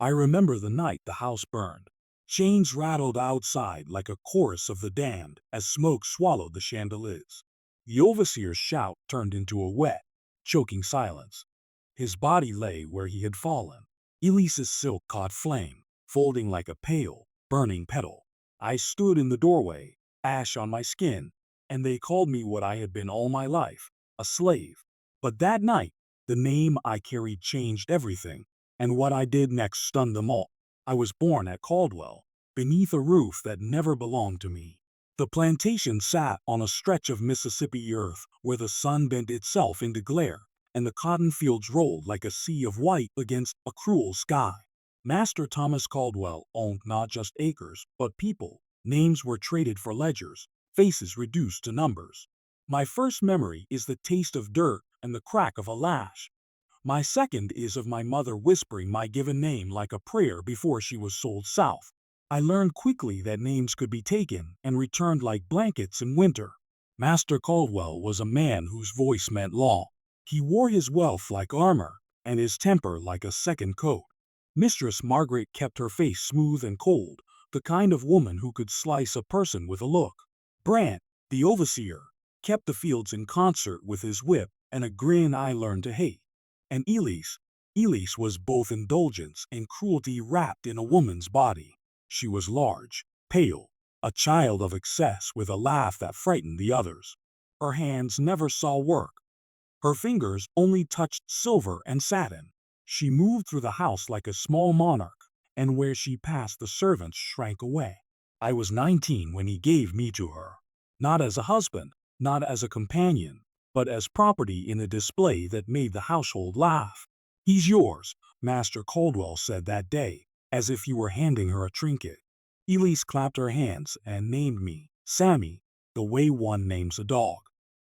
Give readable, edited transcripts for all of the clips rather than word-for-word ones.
I remember the night the house burned. Chains rattled outside like a chorus of the damned as smoke swallowed the chandeliers. The overseer's shout turned into a wet, choking silence. His body lay where he had fallen. Elise's silk caught flame, folding like a pale, burning petal. I stood in the doorway, ash on my skin, and they called me what I had been all my life, a slave. But that night, the name I carried changed everything, and what I did next stunned them all. I was born at Caldwell, beneath a roof that never belonged to me. The plantation sat on a stretch of Mississippi earth where the sun bent itself into glare, and the cotton fields rolled like a sea of white against a cruel sky. Master Thomas Caldwell owned not just acres, but people. Names were traded for ledgers, faces reduced to numbers. My first memory is the taste of dirt and the crack of a lash. My second is of my mother whispering my given name like a prayer before she was sold south. I learned quickly that names could be taken and returned like blankets in winter. Master Caldwell was a man whose voice meant law. He wore his wealth like armor, and his temper like a second coat. Mistress Margaret kept her face smooth and cold, the kind of woman who could slice a person with a look. Brant, the overseer, kept the fields in concert with his whip and a grin I learned to hate. And Elise was both indulgence and cruelty wrapped in a woman's body. She was large, pale, a child of excess with a laugh that frightened the others. Her hands never saw work. Her fingers only touched silver and satin. She moved through the house like a small monarch, and where she passed the servants shrank away. I was 19 when he gave me to her. Not as a husband, not as a companion, but as property in a display that made the household laugh. "He's yours," Master Caldwell said that day, as if he were handing her a trinket. Elise clapped her hands and named me, Sammy, the way one names a dog.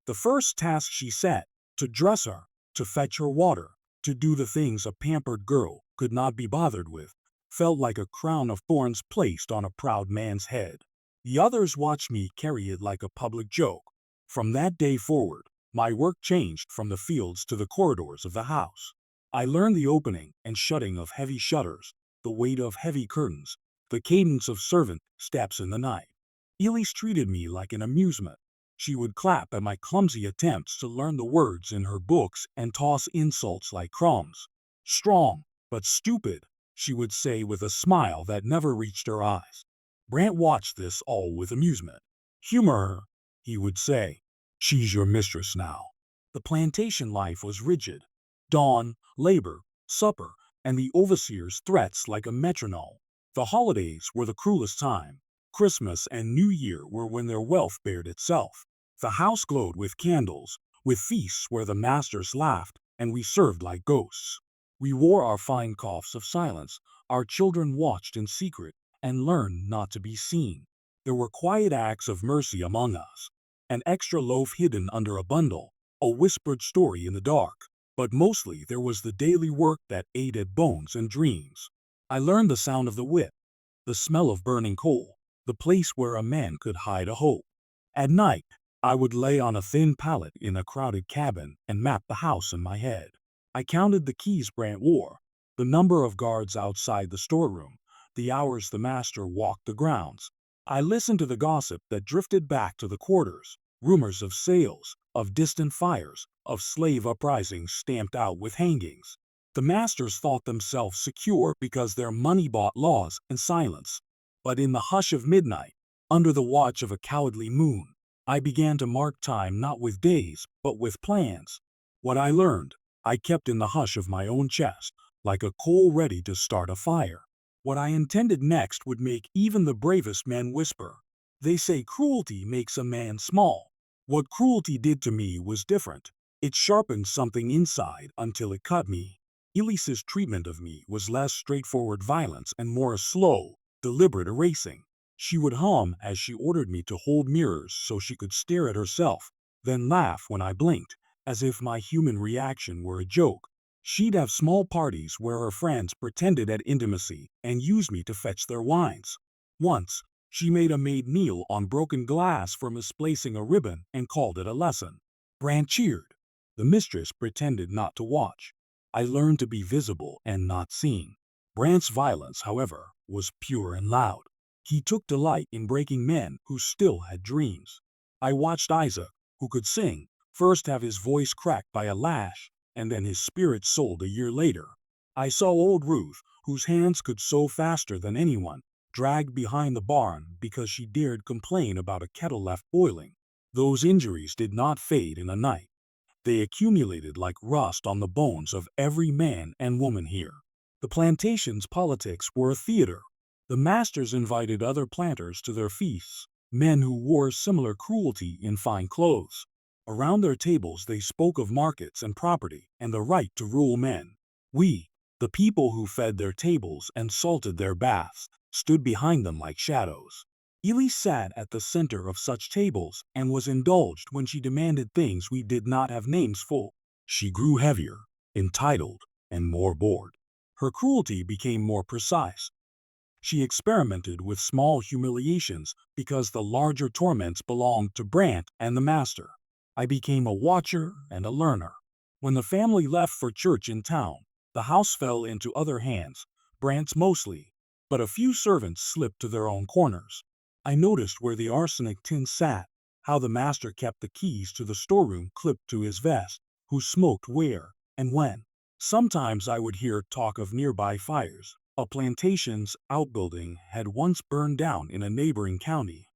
The first task she set, to dress her, to fetch her water, to do the things a pampered girl could not be bothered with, felt like a crown of thorns placed on a proud man's head. The others watched me carry it like a public joke. From that day forward, my work changed from the fields to the corridors of the house. I learned the opening and shutting of heavy shutters, the weight of heavy curtains, the cadence of servant steps in the night. Elise treated me like an amusement. She would clap at my clumsy attempts to learn the words in her books and toss insults like crumbs. "Strong, but stupid," she would say with a smile that never reached her eyes. Brant watched this all with amusement. "Humor her," he would say. "She's your mistress now." The plantation life was rigid. Dawn, labor, supper, and the overseer's threats like a metronome. The holidays were the cruelest time. Christmas and New Year were when their wealth bared itself. The house glowed with candles, with feasts where the masters laughed, and we served like ghosts. We wore our fine coifs of silence, our children watched in secret, and learned not to be seen. There were quiet acts of mercy among us. An extra loaf hidden under a bundle, a whispered story in the dark. But mostly there was the daily work that ate at bones and dreams. I learned the sound of the whip, the smell of burning coal, the place where a man could hide a hope. At night, I would lay on a thin pallet in a crowded cabin and map the house in my head. I counted the keys Brant wore, the number of guards outside the storeroom, the hours the master walked the grounds. I listened to the gossip that drifted back to the quarters, rumors of sales, of distant fires, of slave uprisings stamped out with hangings. The masters thought themselves secure because their money bought laws and silence. But in the hush of midnight, under the watch of a cowardly moon, I began to mark time not with days, but with plans. What I learned, I kept in the hush of my own chest, like a coal ready to start a fire. What I intended next would make even the bravest men whisper. They say cruelty makes a man small. What cruelty did to me was different. It sharpened something inside until it cut me. Elise's treatment of me was less straightforward violence and more a slow, deliberate erasing. She would hum as she ordered me to hold mirrors so she could stare at herself, then laugh when I blinked, as if my human reaction were a joke. She'd have small parties where her friends pretended at intimacy and used me to fetch their wines. Once, she made a maid kneel on broken glass for misplacing a ribbon and called it a lesson. Brant cheered. The mistress pretended not to watch. I learned to be visible and not seen. Brant's violence, however, was pure and loud. He took delight in breaking men who still had dreams. I watched Isaac, who could sing, first have his voice cracked by a lash, and then his spirit sold a year later. I saw old Ruth, whose hands could sew faster than anyone, dragged behind the barn because she dared complain about a kettle left boiling. Those injuries did not fade in a night. They accumulated like rust on the bones of every man and woman here. The plantation's politics were a theater. The masters invited other planters to their feasts, men who wore similar cruelty in fine clothes. Around their tables they spoke of markets and property and the right to rule men. We, the people who fed their tables and salted their baths, stood behind them like shadows. Elise sat at the center of such tables and was indulged when she demanded things we did not have names for. She grew heavier, entitled, and more bored. Her cruelty became more precise. She experimented with small humiliations because the larger torments belonged to Brant and the master. I became a watcher and a learner. When the family left for church in town, the house fell into other hands, Brant's mostly, but a few servants slipped to their own corners. I noticed where the arsenic tin sat, how the master kept the keys to the storeroom clipped to his vest, who smoked where and when. Sometimes I would hear talk of nearby fires. A plantation's outbuilding had once burned down in a neighboring county.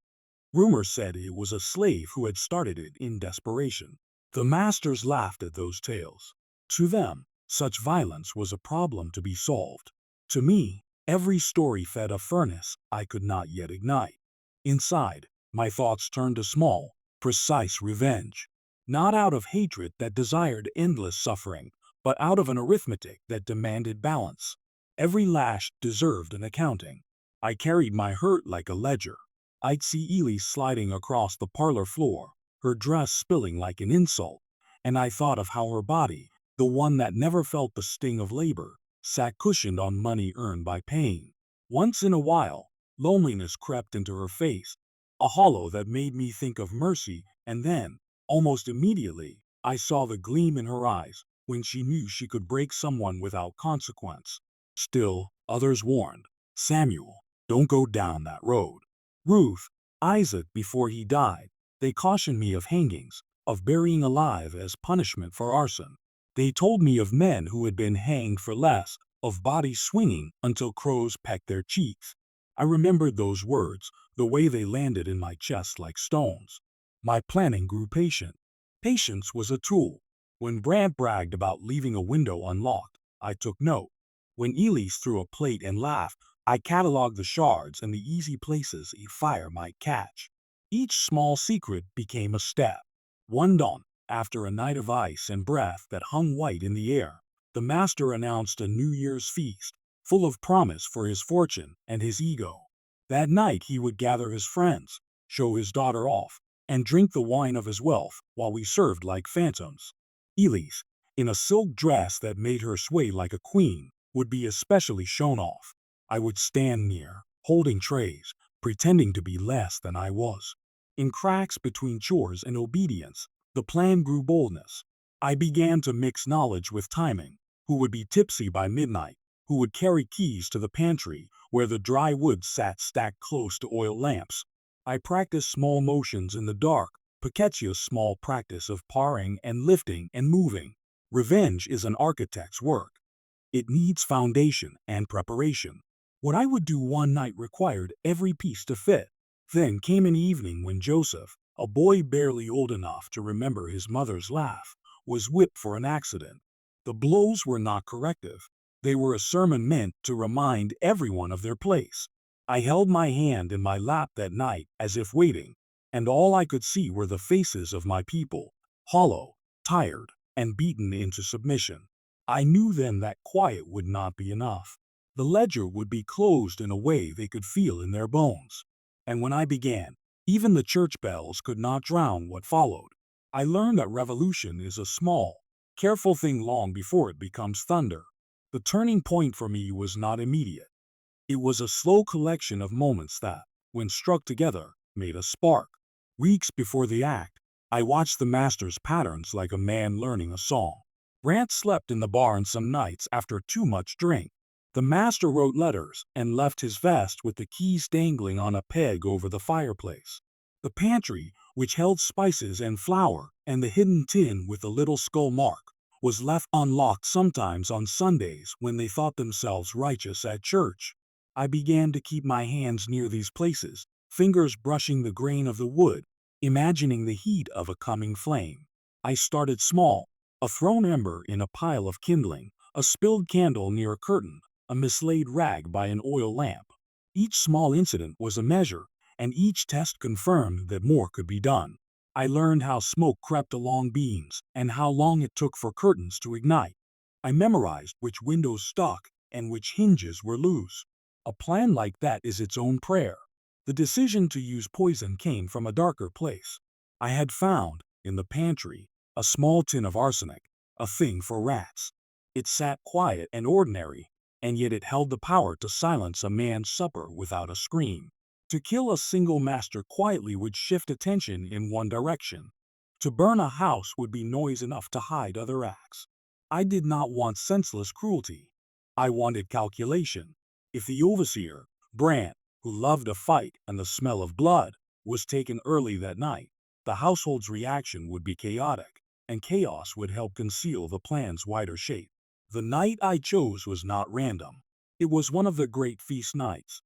Rumor said it was a slave who had started it in desperation. The masters laughed at those tales. To them, such violence was a problem to be solved. To me, every story fed a furnace I could not yet ignite. Inside, my thoughts turned to small, precise revenge. Not out of hatred that desired endless suffering, but out of an arithmetic that demanded balance. Every lash deserved an accounting. I carried my hurt like a ledger. I'd see Elise sliding across the parlor floor, her dress spilling like an insult, and I thought of how her body, the one that never felt the sting of labor, sat cushioned on money earned by pain. Once in a while, loneliness crept into her face, a hollow that made me think of mercy, and then, almost immediately, I saw the gleam in her eyes when she knew she could break someone without consequence. Still, others warned, Samuel, don't go down that road. Ruth, Isaac before he died, they cautioned me of hangings, of burying alive as punishment for arson. They told me of men who had been hanged for less, of bodies swinging until crows pecked their cheeks. I remembered those words, the way they landed in my chest like stones. My planning grew patient. Patience was a tool. When Brant bragged about leaving a window unlocked, I took note. When Elise threw a plate and laughed, I cataloged the shards and the easy places a fire might catch. Each small secret became a step. One dawn, after a night of ice and breath that hung white in the air, the master announced a New Year's feast, full of promise for his fortune and his ego. That night he would gather his friends, show his daughter off, and drink the wine of his wealth while we served like phantoms. Elise, in a silk dress that made her sway like a queen, would be especially shown off. I would stand near, holding trays, pretending to be less than I was. In cracks between chores and obedience, the plan grew boldness. I began to mix knowledge with timing. Who would be tipsy by midnight? Who would carry keys to the pantry where the dry wood sat stacked close to oil lamps? I practiced small motions in the dark, Picaccia's small practice of paring and lifting and moving. Revenge is an architect's work. It needs foundation and preparation. What I would do one night required every piece to fit. Then came an evening when Joseph, a boy barely old enough to remember his mother's laugh, was whipped for an accident. The blows were not corrective. They were a sermon meant to remind everyone of their place. I held my hand in my lap that night as if waiting, and all I could see were the faces of my people, hollow, tired, and beaten into submission. I knew then that quiet would not be enough. The ledger would be closed in a way they could feel in their bones. And when I began, even the church bells could not drown what followed. I learned that revolution is a small, careful thing long before it becomes thunder. The turning point for me was not immediate. It was a slow collection of moments that, when struck together, made a spark. Weeks before the act, I watched the master's patterns like a man learning a song. Brant slept in the barn some nights after too much drink. The master wrote letters and left his vest with the keys dangling on a peg over the fireplace. The pantry, which held spices and flour, and the hidden tin with the little skull mark, was left unlocked sometimes on Sundays when they thought themselves righteous at church. I began to keep my hands near these places, fingers brushing the grain of the wood, imagining the heat of a coming flame. I started small, a thrown ember in a pile of kindling, a spilled candle near a curtain, a mislaid rag by an oil lamp. Each small incident was a measure, and each test confirmed that more could be done. I learned how smoke crept along beams and how long it took for curtains to ignite. I memorized which windows stuck and which hinges were loose. A plan like that is its own prayer. The decision to use poison came from a darker place. I had found, in the pantry, a small tin of arsenic, a thing for rats. It sat quiet and ordinary, and yet it held the power to silence a man's supper without a scream. To kill a single master quietly would shift attention in one direction. To burn a house would be noise enough to hide other acts. I did not want senseless cruelty. I wanted calculation. If the overseer, Brant, who loved a fight and the smell of blood, was taken early that night, the household's reaction would be chaotic, and chaos would help conceal the plan's wider shape. The night I chose was not random. It was one of the great feast nights.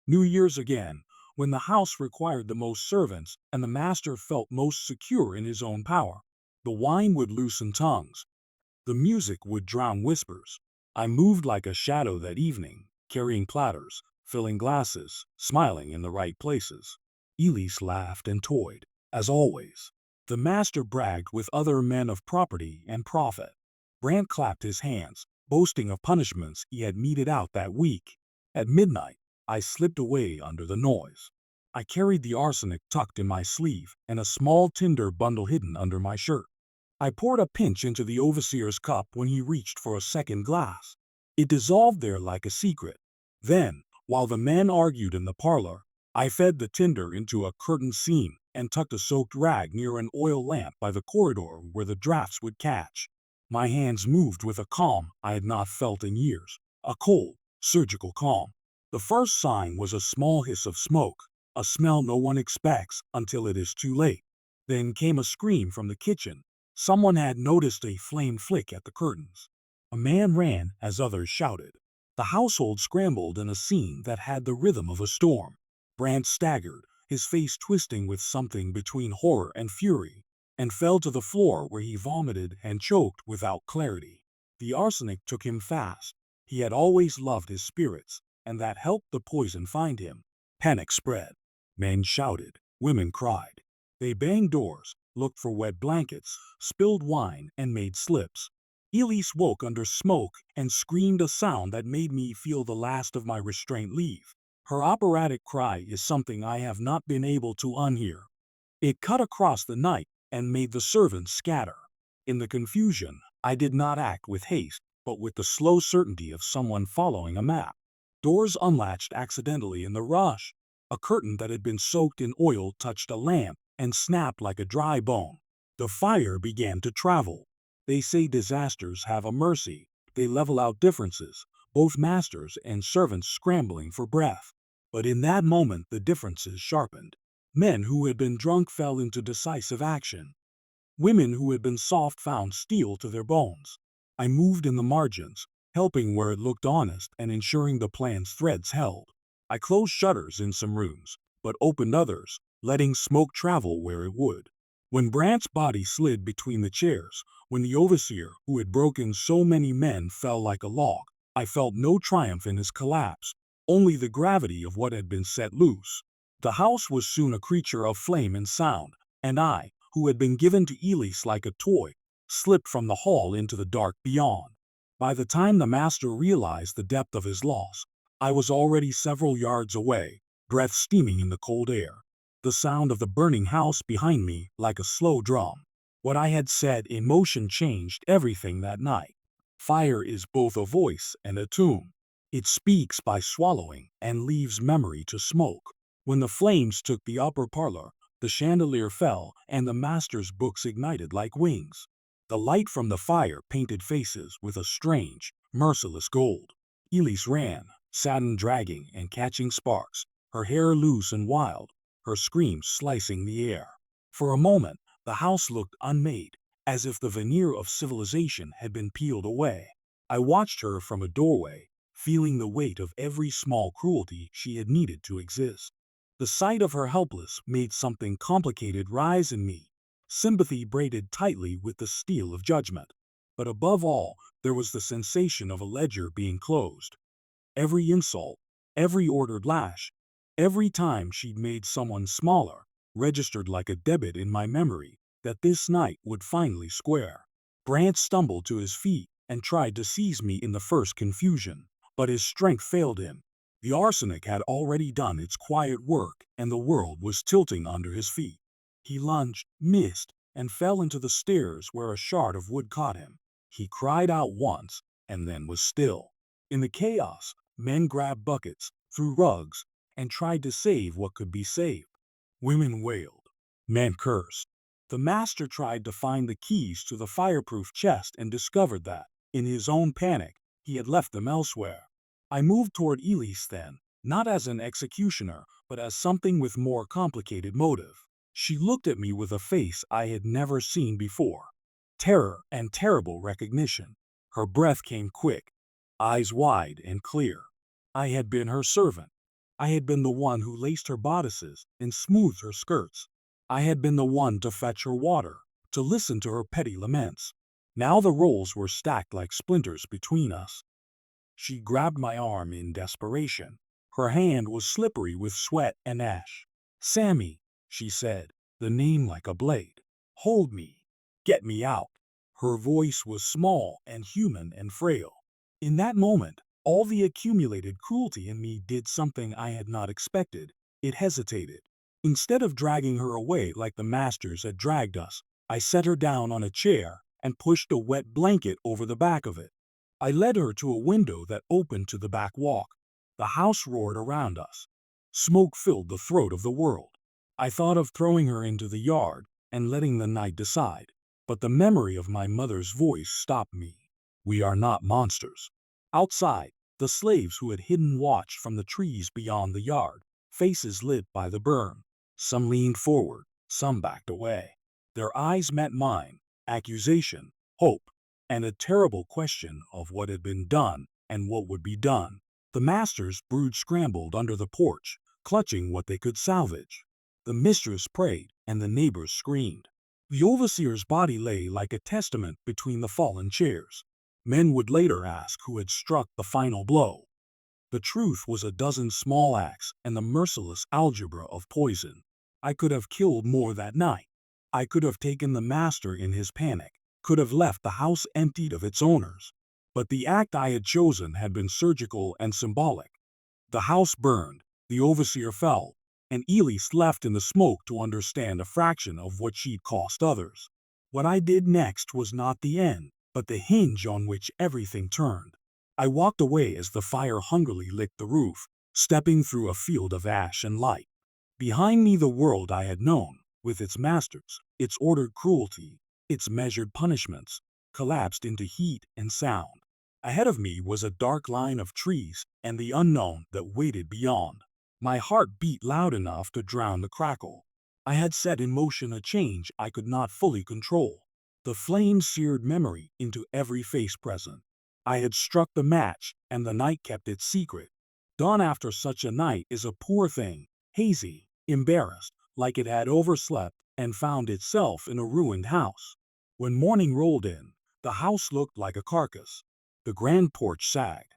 New Year's again, when the house required the most servants and the master felt most secure in his own power. The wine would loosen tongues. The music would drown whispers. I moved like a shadow that evening, carrying platters, filling glasses, smiling in the right places. Elise laughed and toyed, as always. The master bragged with other men of property and profit. Brant clapped his hands, boasting of punishments he had meted out that week. At midnight, I slipped away under the noise. I carried the arsenic tucked in my sleeve and a small tinder bundle hidden under my shirt. I poured a pinch into the overseer's cup when he reached for a second glass. It dissolved there like a secret. Then, while the men argued in the parlor, I fed the tinder into a curtain seam and tucked a soaked rag near an oil lamp by the corridor where the drafts would catch. My hands moved with a calm I had not felt in years, a cold, surgical calm. The first sign was a small hiss of smoke, a smell no one expects until it is too late. Then came a scream from the kitchen. Someone had noticed a flame flick at the curtains. A man ran as others shouted. The household scrambled in a scene that had the rhythm of a storm. Brant staggered, his face twisting with something between horror and fury, and fell to the floor where he vomited and choked without clarity. The arsenic took him fast. He had always loved his spirits, and that helped the poison find him. Panic spread. Men shouted. Women cried. They banged doors, looked for wet blankets, spilled wine, and made slips. Elise woke under smoke and screamed a sound that made me feel the last of my restraint leave. Her operatic cry is something I have not been able to unhear. It cut across the night and made the servants scatter. In the confusion, I did not act with haste, but with the slow certainty of someone following a map. Doors unlatched accidentally in the rush. A curtain that had been soaked in oil touched a lamp and snapped like a dry bone. The fire began to travel. They say disasters have a mercy. They level out differences, both masters and servants scrambling for breath. But in that moment the differences sharpened. Men who had been drunk fell into decisive action. Women who had been soft found steel to their bones. I moved in the margins, helping where it looked honest and ensuring the plan's threads held. I closed shutters in some rooms, but opened others, letting smoke travel where it would. When Brant's body slid between the chairs, when the overseer, who had broken so many men, fell like a log, I felt no triumph in his collapse, only the gravity of what had been set loose. The house was soon a creature of flame and sound, and I, who had been given to Elise like a toy, slipped from the hall into the dark beyond. By the time the master realized the depth of his loss, I was already several yards away, breath steaming in the cold air. The sound of the burning house behind me like a slow drum. What I had said in motion changed everything that night. Fire is both a voice and a tomb. It speaks by swallowing and leaves memory to smoke. When the flames took the upper parlor, the chandelier fell and the master's books ignited like wings. The light from the fire painted faces with a strange, merciless gold. Elise ran, satin dragging and catching sparks, her hair loose and wild, her screams slicing the air. For a moment, the house looked unmade, as if the veneer of civilization had been peeled away. I watched her from a doorway, feeling the weight of every small cruelty she had needed to exist. The sight of her helpless made something complicated rise in me, sympathy braided tightly with the steel of judgment. But above all, there was the sensation of a ledger being closed. Every insult, every ordered lash, every time she'd made someone smaller, registered like a debit in my memory that this night would finally square. Brant stumbled to his feet and tried to seize me in the first confusion, but his strength failed him. The arsenic had already done its quiet work and the world was tilting under his feet. He lunged, missed, and fell into the stairs where a shard of wood caught him. He cried out once and then was still. In the chaos, men grabbed buckets, threw rugs, and tried to save what could be saved. Women wailed. Men cursed. The master tried to find the keys to the fireproof chest and discovered that, in his own panic, he had left them elsewhere. I moved toward Elise then, not as an executioner, but as something with more complicated motive. She looked at me with a face I had never seen before. Terror and terrible recognition. Her breath came quick, eyes wide and clear. I had been her servant. I had been the one who laced her bodices and smoothed her skirts. I had been the one to fetch her water, to listen to her petty laments. Now the roles were stacked like splinters between us. She grabbed my arm in desperation. Her hand was slippery with sweat and ash. "Sammy," she said, the name like a blade. "Hold me. Get me out." Her voice was small and human and frail. In that moment, all the accumulated cruelty in me did something I had not expected. It hesitated. Instead of dragging her away like the masters had dragged us, I set her down on a chair and pushed a wet blanket over the back of it. I led her to a window that opened to the back walk. The house roared around us. Smoke filled the throat of the world. I thought of throwing her into the yard and letting the night decide, but the memory of my mother's voice stopped me. "We are not monsters." Outside, the slaves who had hidden watched from the trees beyond the yard, faces lit by the burn. Some leaned forward, some backed away. Their eyes met mine, accusation, hope, and a terrible question of what had been done and what would be done. The master's brood scrambled under the porch, clutching what they could salvage. The mistress prayed, and the neighbors screamed. The overseer's body lay like a testament between the fallen chairs. Men would later ask who had struck the final blow. The truth was a dozen small acts and the merciless algebra of poison. I could have killed more that night. I could have taken the master in his panic, could have left the house emptied of its owners. But the act I had chosen had been surgical and symbolic. The house burned, the overseer fell, and Elise left in the smoke to understand a fraction of what she'd cost others. What I did next was not the end, but the hinge on which everything turned. I walked away as the fire hungrily licked the roof, stepping through a field of ash and light. Behind me the world I had known, with its masters, its ordered cruelty, its measured punishments, collapsed into heat and sound. Ahead of me was a dark line of trees and the unknown that waited beyond. My heart beat loud enough to drown the crackle. I had set in motion a change I could not fully control. The flame seared memory into every face present. I had struck the match, and the night kept its secret. Dawn after such a night is a poor thing, hazy, embarrassed, like it had overslept and found itself in a ruined house. When morning rolled in, the house looked like a carcass. The grand porch sagged.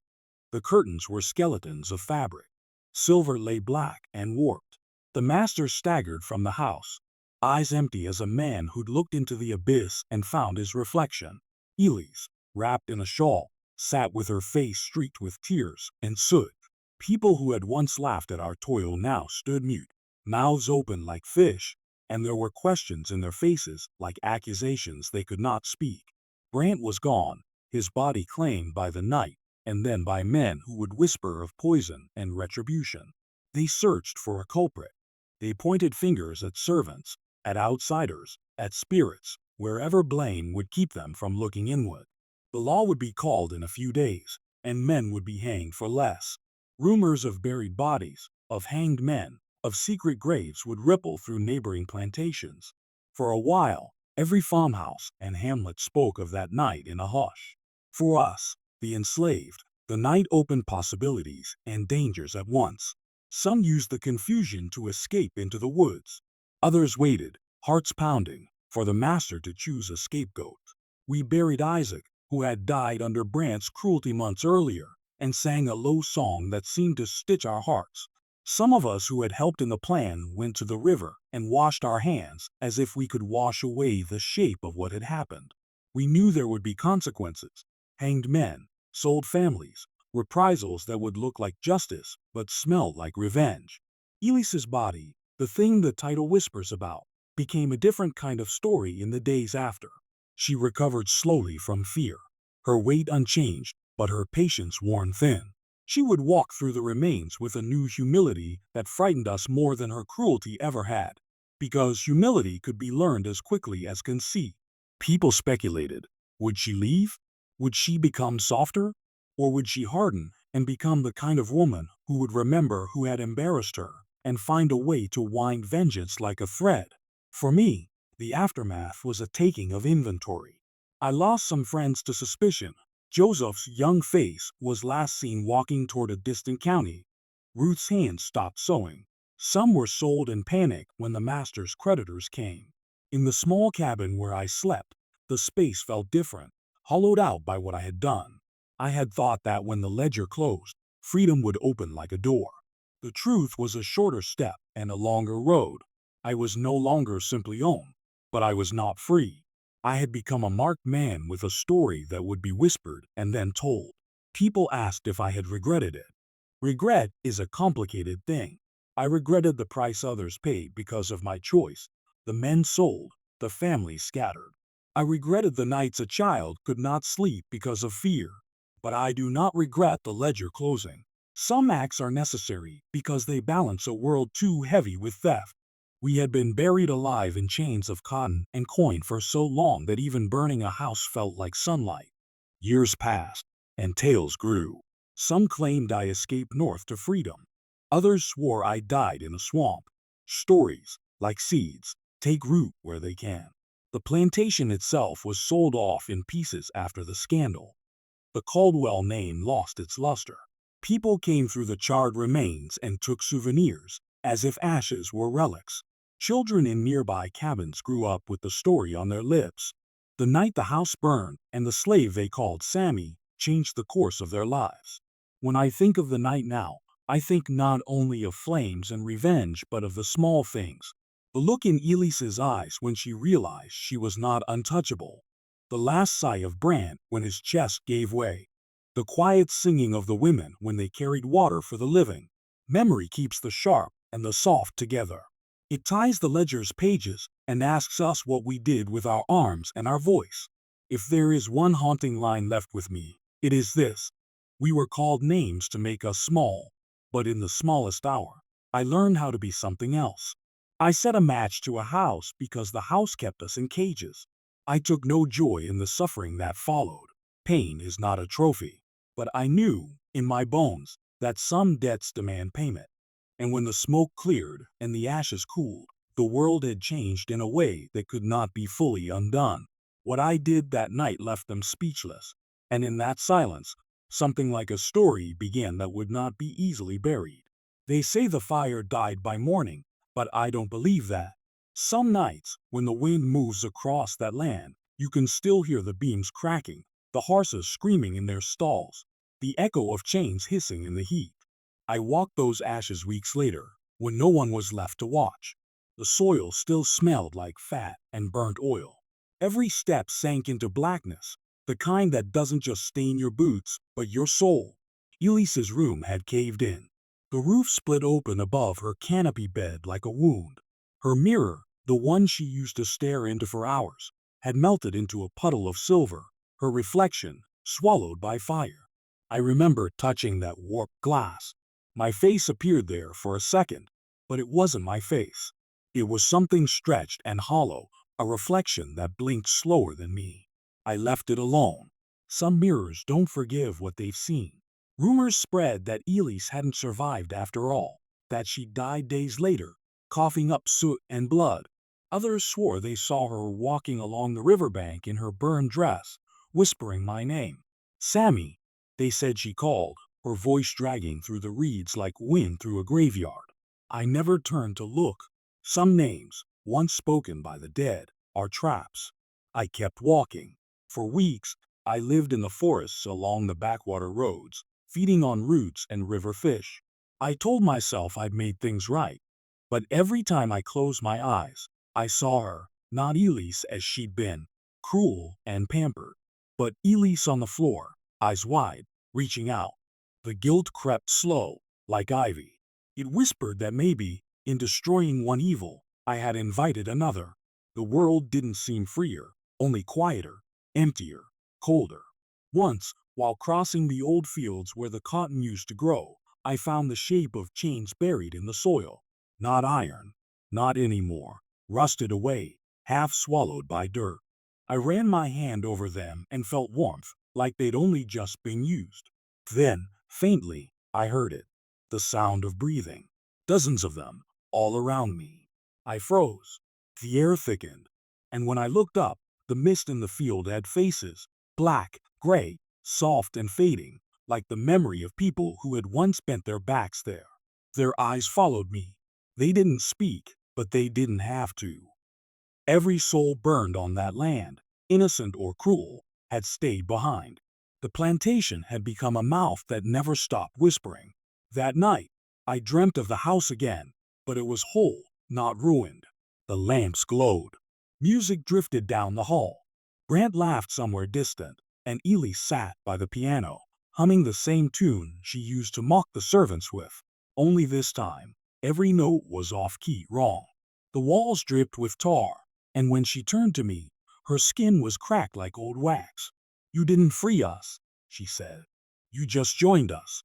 The curtains were skeletons of fabric. Silver lay black and warped. The master staggered from the house, eyes empty as a man who'd looked into the abyss and found his reflection. Elise, wrapped in a shawl, sat with her face streaked with tears and soot. People who had once laughed at our toil now stood mute, mouths open like fish, and there were questions in their faces like accusations they could not speak. Brant was gone, his body claimed by the night, and then by men who would whisper of poison and retribution. They searched for a culprit. They pointed fingers at servants, at outsiders, at spirits, wherever blame would keep them from looking inward. The law would be called in a few days, and men would be hanged for less. Rumors of buried bodies, of hanged men, of secret graves would ripple through neighboring plantations. For a while, every farmhouse and hamlet spoke of that night in a hush. For us, the enslaved, the night opened possibilities and dangers at once. Some used the confusion to escape into the woods. Others waited, hearts pounding, for the master to choose a scapegoat. We buried Isaac, who had died under Brant's cruelty months earlier, and sang a low song that seemed to stitch our hearts. Some of us who had helped in the plan went to the river and washed our hands as if we could wash away the shape of what had happened. We knew there would be consequences: hanged men, sold families, reprisals that would look like justice but smelled like revenge. Elise's body, the thing the title whispers about, became a different kind of story in the days after. She recovered slowly from fear, her weight unchanged, but her patience worn thin. She would walk through the remains with a new humility that frightened us more than her cruelty ever had, because humility could be learned as quickly as conceit. People speculated, would she leave? Would she become softer? Or would she harden and become the kind of woman who would remember who had embarrassed her and find a way to wind vengeance like a thread? For me, the aftermath was a taking of inventory. I lost some friends to suspicion. Joseph's young face was last seen walking toward a distant county. Ruth's hands stopped sewing. Some were sold in panic when the master's creditors came. In the small cabin where I slept, the space felt different, hollowed out by what I had done. I had thought that when the ledger closed, freedom would open like a door. The truth was a shorter step and a longer road. I was no longer simply owned, but I was not free. I had become a marked man with a story that would be whispered and then told. People asked if I had regretted it. Regret is a complicated thing. I regretted the price others paid because of my choice, the men sold, the families scattered. I regretted the nights a child could not sleep because of fear. But I do not regret the ledger closing. Some acts are necessary because they balance a world too heavy with theft. We had been buried alive in chains of cotton and coin for so long that even burning a house felt like sunlight. Years passed, and tales grew. Some claimed I escaped north to freedom. Others swore I died in a swamp. Stories, like seeds, take root where they can. The plantation itself was sold off in pieces after the scandal. The Caldwell name lost its luster. People came through the charred remains and took souvenirs, as if ashes were relics. Children in nearby cabins grew up with the story on their lips. The night the house burned and the slave they called Sammy changed the course of their lives. When I think of the night now, I think not only of flames and revenge but of the small things. The look in Elise's eyes when she realized she was not untouchable. The last sigh of Brant when his chest gave way. The quiet singing of the women when they carried water for the living. Memory keeps the sharp and the soft together. It ties the ledger's pages and asks us what we did with our arms and our voice. If there is one haunting line left with me, it is this: we were called names to make us small, but in the smallest hour, I learned how to be something else. I set a match to a house because the house kept us in cages. I took no joy in the suffering that followed. Pain is not a trophy, but I knew, in my bones, that some debts demand payment. And when the smoke cleared and the ashes cooled, the world had changed in a way that could not be fully undone. What I did that night left them speechless, and in that silence, something like a story began that would not be easily buried. They say the fire died by morning, but I don't believe that. Some nights, when the wind moves across that land, you can still hear the beams cracking, the horses screaming in their stalls, the echo of chains hissing in the heat. I walked those ashes weeks later, when no one was left to watch. The soil still smelled like fat and burnt oil. Every step sank into blackness, the kind that doesn't just stain your boots, but your soul. Elise's room had caved in. The roof split open above her canopy bed like a wound. Her mirror, the one she used to stare into for hours, had melted into a puddle of silver, her reflection swallowed by fire. I remember touching that warped glass. My face appeared there for a second, but it wasn't my face. It was something stretched and hollow, a reflection that blinked slower than me. I left it alone. Some mirrors don't forgive what they've seen. Rumors spread that Elise hadn't survived after all, that she died days later, coughing up soot and blood. Others swore they saw her walking along the riverbank in her burned dress, whispering my name. Sammy, they said she called, her voice dragging through the reeds like wind through a graveyard. I never turned to look. Some names, once spoken by the dead, are traps. I kept walking. For weeks, I lived in the forests along the backwater roads, feeding on roots and river fish. I told myself I'd made things right. But every time I closed my eyes, I saw her, not Elise as she'd been, cruel and pampered, but Elise on the floor, eyes wide, reaching out. The guilt crept slow, like ivy. It whispered that maybe, in destroying one evil, I had invited another. The world didn't seem freer, only quieter, emptier, colder. Once, while crossing the old fields where the cotton used to grow, I found the shape of chains buried in the soil. Not iron, not anymore, rusted away, half swallowed by dirt. I ran my hand over them and felt warmth, like they'd only just been used. Then, faintly, I heard it. The sound of breathing. Dozens of them, all around me. I froze. The air thickened. And when I looked up, the mist in the field had faces, black, gray, soft and fading, like the memory of people who had once bent their backs there. Their eyes followed me. They didn't speak, but they didn't have to. Every soul burned on that land, innocent or cruel, had stayed behind. The plantation had become a mouth that never stopped whispering. That night, I dreamt of the house again, but it was whole, not ruined. The lamps glowed. Music drifted down the hall. Brant laughed somewhere distant, and Elise sat by the piano, humming the same tune she used to mock the servants with. Only this time, every note was off-key wrong. The walls dripped with tar, and when she turned to me, her skin was cracked like old wax. "You didn't free us," she said. "You just joined us."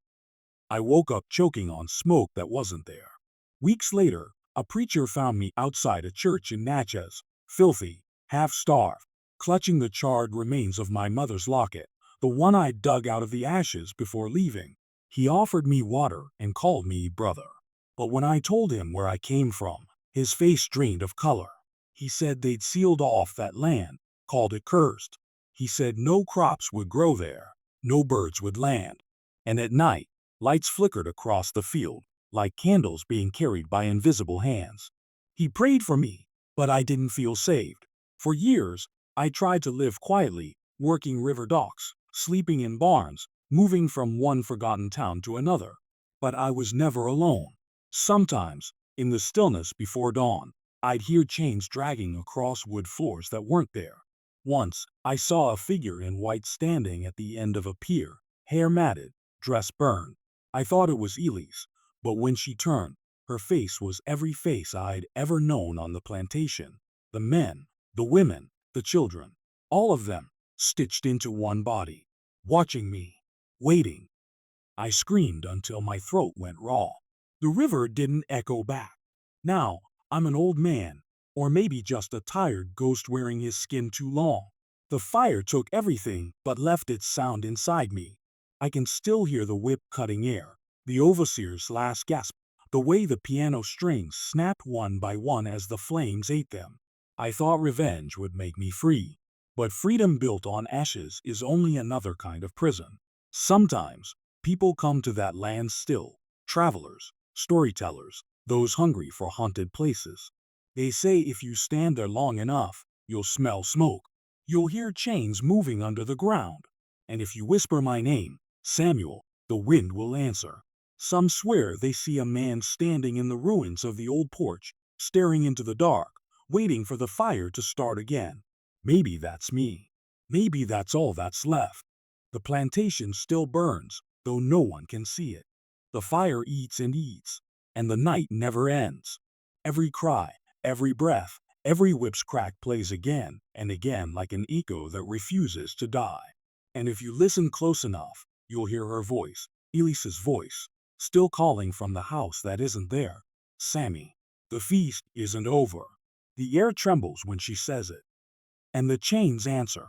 I woke up choking on smoke that wasn't there. Weeks later, a preacher found me outside a church in Natchez, filthy, half-starved, clutching the charred remains of my mother's locket, the one I'd dug out of the ashes before leaving. He offered me water and called me brother. But when I told him where I came from, his face drained of color. He said they'd sealed off that land, called it cursed. He said no crops would grow there, no birds would land. And at night, lights flickered across the field, like candles being carried by invisible hands. He prayed for me, but I didn't feel saved. For years, I tried to live quietly, working river docks, sleeping in barns, moving from one forgotten town to another. But I was never alone. Sometimes, in the stillness before dawn, I'd hear chains dragging across wood floors that weren't there. Once, I saw a figure in white standing at the end of a pier, hair matted, dress burned. I thought it was Elise, but when she turned, her face was every face I'd ever known on the plantation. The men, the women, the children, all of them, stitched into one body, watching me, waiting. I screamed until my throat went raw. The river didn't echo back. Now, I'm an old man, or maybe just a tired ghost wearing his skin too long. The fire took everything but left its sound inside me. I can still hear the whip cutting air, the overseer's last gasp, the way the piano strings snapped one by one as the flames ate them. I thought revenge would make me free, but freedom built on ashes is only another kind of prison. Sometimes, people come to that land still, travelers, storytellers, those hungry for haunted places. They say if you stand there long enough, you'll smell smoke. You'll hear chains moving under the ground. And if you whisper my name, Samuel, the wind will answer. Some swear they see a man standing in the ruins of the old porch, staring into the dark, waiting for the fire to start again. Maybe that's me. Maybe that's all that's left. The plantation still burns, though no one can see it. The fire eats and eats, and the night never ends. Every cry, every breath, every whip's crack plays again and again like an echo that refuses to die. And if you listen close enough, you'll hear her voice, Elise's voice, still calling from the house that isn't there. Sammy, the feast isn't over. The air trembles when she says it. And the chains answer.